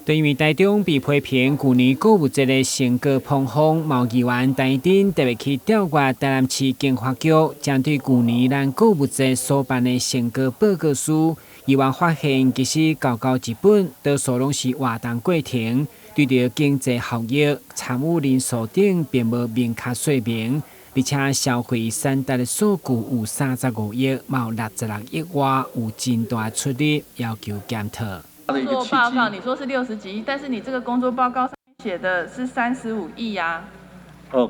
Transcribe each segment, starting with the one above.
对于台中被批评去年购物节的成果膨风，毛议员台顶特别去调阅台南市经发局针对去年咱购物节所办的成果报告书，议员发现其实厚厚一本，多数拢是活动过程，对着经济效益、参与人数等并无明确说明。而且消费三大的数据有35亿，有66亿外，有真大出入，要求检讨。工作报告你说是60几亿，但是你这个工作报告上面写的是35亿呀。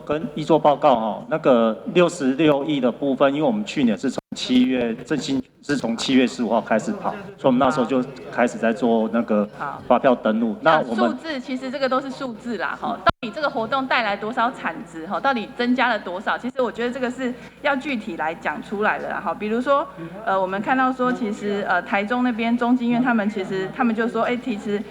跟依作报告那个66亿的部分，因为我们去年是从7月振兴是从7月15号开始跑，所以我们那时候就开始在做那个发票登录。那我们数字其实这个都是数字啦，到底这个活动带来多少产值，到底增加了多少？其实我觉得这个是要具体来讲出来的啦，比如说我们看到说，其实台中那边中经院他们就说，其实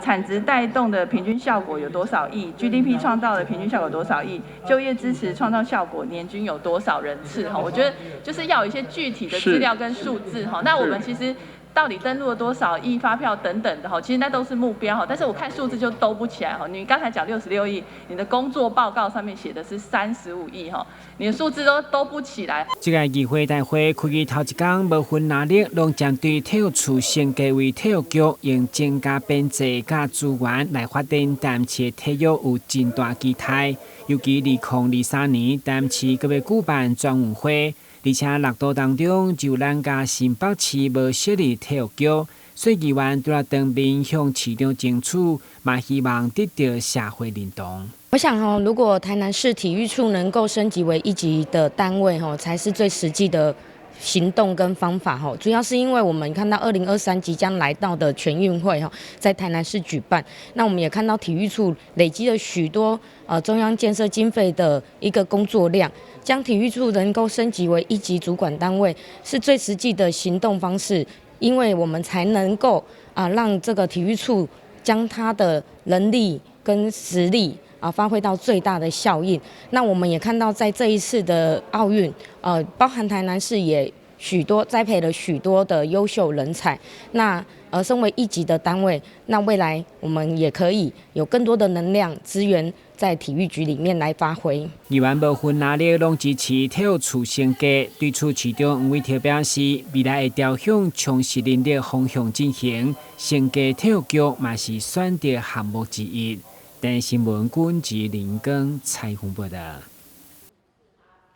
产值带动的平均效果有多少亿 ，GDP 创造的平均效果有多少亿，就业支持创造效果年均有多少人次我觉得就是要有一些具体的资料跟数字那我们其实到底登录了多少亿发票等等的其实那都是目标但是我看数字就兜不起来你刚才讲66亿，你的工作报告上面写的是35亿你的数字都兜不起来。这个议会大会开议头一天，无分哪里，拢针对体育处升格为体育局，用增加编制加资源来发展台南市体育有真大期待。尤其2023年台南市阁要举办全运会。而且6都当中，就咱家新北市无设立体育局，所以议员除了当面向市长争取，嘛希望得到社会认同。我想如果台南市体育处能够升级为1级的单位才是最实际的行动跟方法主要是因为我们看到2023即将来到的全运会在台南市举办，那我们也看到体育处累积了许多中央建设经费的一个工作量，将体育处能够升级为1级主管单位是最实际的行动方式，因为我们才能够让这个体育处将他的能力跟实力发挥到最大的效应。那我们也看到，在这一次的奥运，包含台南市也栽培了许多的优秀人才。那身为1级的单位，那未来我们也可以有更多的能量资源在体育局里面来发挥。议员无分哪里，拢支持体育处升格。对此，市长黄伟哲表示，未来会朝向充实人力方向进行，升格体育局嘛是选择项目之一。但新闻军及林根采访报道。